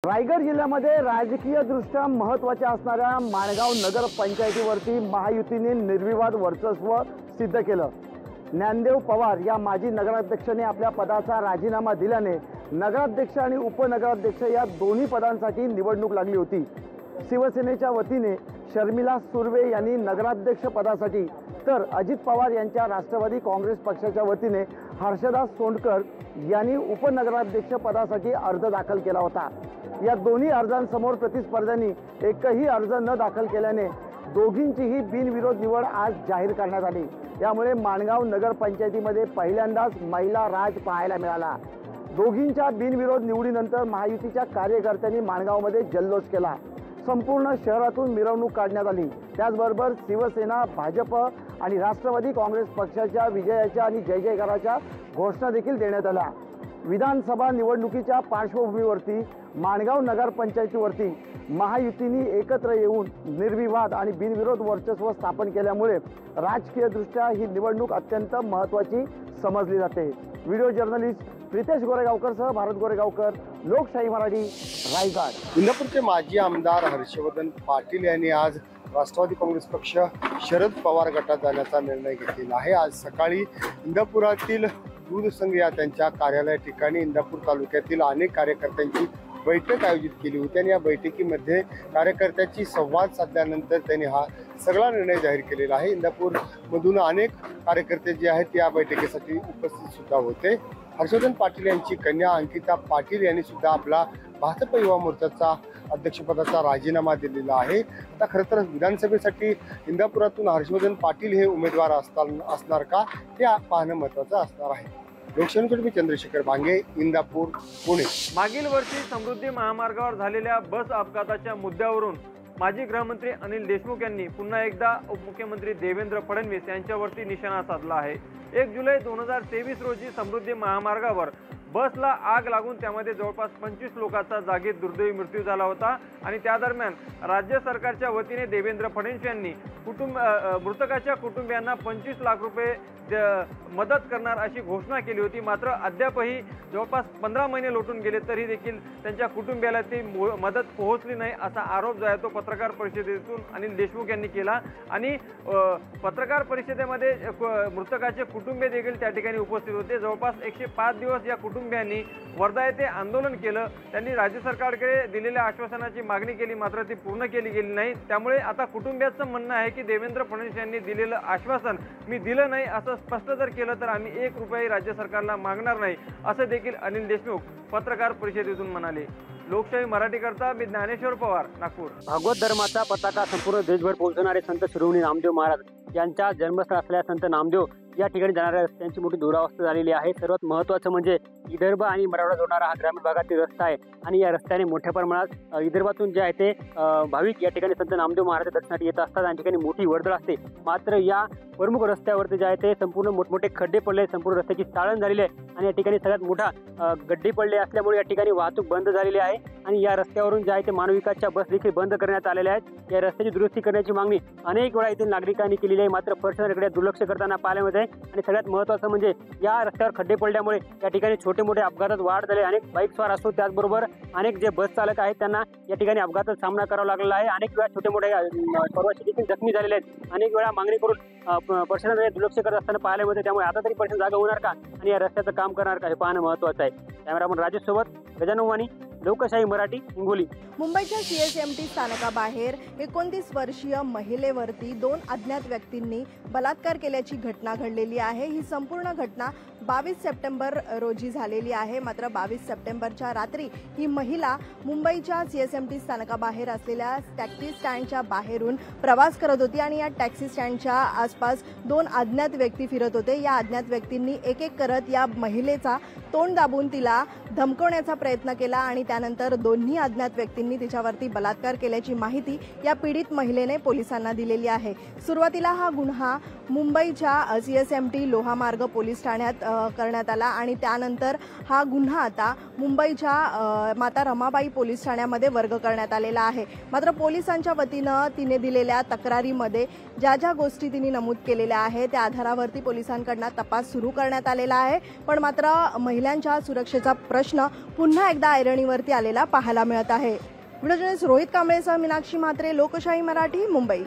रायगड जिल्ह्यामध्ये राजकीय दृष्ट्या महत्त्वाच्या असणाऱ्या माणगाव नगर पंचायतीवरती महायुतीने निर्विवाद वर्चस्व सिद्ध केलं। ज्ञानदेव पवार या माजी नगराध्यक्षाने आपल्या पदाचा राजीनामा दिल्याने नगराध्यक्ष आणि उपनगराध्यक्ष या दोन्ही पदांसाठी निवडणूक लागली होती। शिवसेनेच्या वतीने शर्मिला सुर्वे यांनी नगराध्यक्ष पदासाठी तर अजित पवार यांच्या राष्ट्रवादी काँग्रेस पक्षाच्या वतीने हर्षदास सोंडकर यांनी उपनगराध्यक्ष पदासाठी अर्ज दाखल केला होता। या दोन्ही अर्जांसमोर प्रतिस्पर्ध्यांनी एकही अर्ज न दाखल केल्याने दोघींचीही बिनविरोध निवड आज जाहीर करण्यात आली। यामुळे माणगाव नगर पंचायतीमध्ये पहिल्यांदाच महिला राज पाहायला मिळाला। दोघींच्या बिनविरोध निवडीनंतर महायुतीच्या कार्यकर्त्यांनी माणगावमध्ये जल्लोष केला। संपूर्ण शहरातून मिरवणूक काढण्यात आली। त्याचबरोबर शिवसेना, भाजप आणि राष्ट्रवादी काँग्रेस पक्षाच्या विजयाच्या आणि जय जयकाराच्या घोषणा देखील देण्यात आल्या। विधानसभा निवडणुकीच्या पार्श्वभूमीवरती माणगाव नगर पंचायतीवरती महायुतीने एकत्र येऊन निर्विवाद आणि बिनविरोध वर्चस्व स्थापन केल्यामुळे राजकीयदृष्ट्या ही निवडणूक अत्यंत महत्त्वाची समजली जाते। व्हिडिओ जर्नलिस्ट प्रितेश गोरेगावकरसह भारत गोरेगावकर, लोकशाही मराठी, रायगड। इंदापूरचे माजी आमदार हर्षवर्धन पाटील यांनी आज राष्ट्रवादी काँग्रेस पक्ष शरद पवार गटात जाण्याचा निर्णय घेतलेला आहे। आज सकाळी इंदापुरातील दूध संघ या त्यांच्या कार्यालय ठिकाणी इंदापूर तालुक्यातील अनेक कार्यकर्त्यांची बैठक आयोजित केली होती आणि या बैठकीमध्ये कार्यकर्त्यांची संवाद साधल्यानंतर त्यांनी हा सगळा निर्णय जाहीर केलेला आहे। इंदापूर मधून अनेक कार्यकर्ते जे आहेत या बैठकीसाठी उपस्थित सुद्धा होते। हर्षवर्धन पाटील यांची कन्या अंकिता पाटील यांनी सुद्धा आपला भाजप युवा मोर्चाचा अध्यक्षपदाचा राजीनामा दिलेला आहे। आता खरं तर विधानसभेसाठी इंदापुरातून हर्षवर्धन पाटील हे उमेदवार असणार का हे पाहणं महत्त्वाचं असणार आहे। लोकशाहीसाठी मी चंद्रशेखर भांगे, इंदापूर, पुणे। मागील वर्षी समृद्धी महामार्गावर झालेल्या बस अपघाताच्या मुद्द्यावरून माजी गृहमंत्री अनिल देशमुख यांनी पुन्हा एकदा उपमुख्यमंत्री देवेंद्र फडणवीस यांच्यावरती निशाणा साधला आहे। 1 जुलै 2023 रोजी समृद्धी महामार्गावर बसला आग लागून त्यामध्ये जवळपास 25 लोकांचा जागीच दुर्दैवी मृत्यू झाला होता आणि त्या दरम्यान राज्य सरकारच्या वतीने देवेंद्र फडणवीस यांनी मृतकाच्या कुटुंबियांना 25 लाख रुपये मदत करणार अशी घोषणा केली होती। मात्र अद्यापही जवळपास 15 महिने लोटून गेले तरी देखील त्यांच्या कुटुंबियाला ती मदत पोहोचली नाही असा आरोप जो आहे तो पत्रकार परिषदेतून अनिल देशमुख यांनी केला आणि पत्रकार परिषदेमध्ये मृतकाचे कुटुंबीय देखील त्या ठिकाणी उपस्थित होते। जवळपास 105 दिवस या कुटुंबियांनी वर्धा येथे आंदोलन केलं। त्यांनी राज्य सरकारकडे दिलेल्या आश्वासनाची मागणी केली, मात्र ती पूर्ण केली गेली नाही। त्यामुळे आता कुटुंबियांचं म्हणणं आहे की देवेंद्र फडणवीस यांनी दिलेलं आश्वासन मी दिलं नाही असं स्पष्ट जर केलं तर आम्ही 1 रुपया राज्य सरकारला मागणार नाही असं देखील अनिल देशमुख पत्रकार परिषदेतून म्हणाले। लोकशाही मराठी करता मी ज्ञानेश्वर पवार, नागपूर। भागवत धर्माचा पताका संपूर्ण देशभर पोहोचवणारे संत शिरोमणी नामदेव महाराज यांच्या जन्मस्थळ असलेल्या संत नामदेव या ठिकाणी जाणाऱ्या रस्त्यांची मोठी दुरावस्था झालेली आहे। सर्वात महत्त्वाचं म्हणजे विदर्भ आणि मराठवाडा जोडणारा हा ग्रामीण भागातील रस्ता आहे आणि या रस्त्याने मोठ्या प्रमाणात विदर्भातून जे आहे ते भाविक या ठिकाणी संत नामदेव महाराज दर्शनासाठी येत असतात आणि ठिकाणी मोठी वर्दळ असते। मात्र या प्रमुख रस्त्यावरती जे आहे ते संपूर्ण मोठमोठे खड्डे पडले, संपूर्ण रस्त्याची चाळण झालेली आहे आणि या ठिकाणी सगळ्यात मोठा गड्डे पडले असल्यामुळे या ठिकाणी वाहतूक बंद झालेली आहे आणि या रस्त्यावरून जे आहे ते मानविकाच्या बस देखील बंद करण्यात आलेल्या आहेत। या रस्त्याची दुरुस्ती करण्याची मागणी अनेक वेळा येथील नागरिकांनी केलेली आहे, मात्र प्रशासनाकडे दुर्लक्ष करताना पाहायला मिळत आहे। आणि सगळ्यात महत्त्वाचं म्हणजे या रस्त्यावर खड्डे पडल्यामुळे या ठिकाणी छोटे मोठे अपघातात वाढ झाले। अनेक बाईक स्वार असतो, त्याचबरोबर अनेक जे बस चालक आहेत त्यांना या ठिकाणी अपघातात सामना करावा लागलेला आहे। अनेक वेळा छोटे मोठे प्रवासी देखील जखमी झालेले आहेत। अनेक वेळा मागणी करून प्रशासनाने दुर्लक्ष करत असताना पाहायला मिळते। त्यामुळे आता तरी प्रशासन जागा होणार का आणि या रस्त्याचं काम करणार का हे पाहणं महत्त्वाचं आहे। कॅमेरामन राजेश सोबत गजानन वाणी, लोकशाही मराठी, हिंगोली। मुंबईच्या CSMT स्थानकाबाहेर 29 वर्षीय महिलेवरती 2 अज्ञात व्यक्तींनी बलात्कार केल्याची घटना घडलेली आहे। ही संपूर्ण घटना 22 सप्टेंबर रोजी झालेली आहे। मात्र 22 सप्टेंबरच्या रात्री ही महिला मुंबईच्या CSMT स्थानकाबाहेर असलेल्या टॅक्सी स्टँडच्या बाहेरून प्रवास करत होती आणि या टॅक्सी स्टँडच्या आसपास 2 अज्ञात व्यक्ती फिरत होते। या अज्ञात व्यक्तींनी एक एक करत या महिलेचा तोंड दाबून तिला धमकवण्याचा प्रयत्न केला आणि त्यानंतर दोन्ही अज्ञात व्यक्तींनी तिच्यावरती बलात्कार केल्याची माहिती या पीडित महिलेने पोलिसांना दिलेली आहे। सुरुवातीला हा गुन्हा मुंबईच्या CSMT लोहामार्ग पोलीस ठाण्यात करण्यात आला आणि त्यानंतर हा गुन्हा आता मुंबईच्या माता रमाबाई पोलीस ठाण्यामध्ये वर्ग करण्यात आलेला आहे। मात्र पोलिसांच्या वतीनं तिने दिलेल्या तक्रारीमध्ये ज्या ज्या गोष्टी तिने नमूद केलेल्या आहेत त्या आधारावरती पोलिसांकडून तपास सुरू करण्यात आलेला आहे। पण मात्र महिलांच्या सुरक्षेचा प्रश्न पुन्हा एकदा ऐरणीवरती आलेला पाहायला मिळत आहे. व्हिडिओ जर्नलिस्ट रोहित कांबळेसह मीनाक्षी म्हात्रे, लोकशाही मराठी, मुंबई.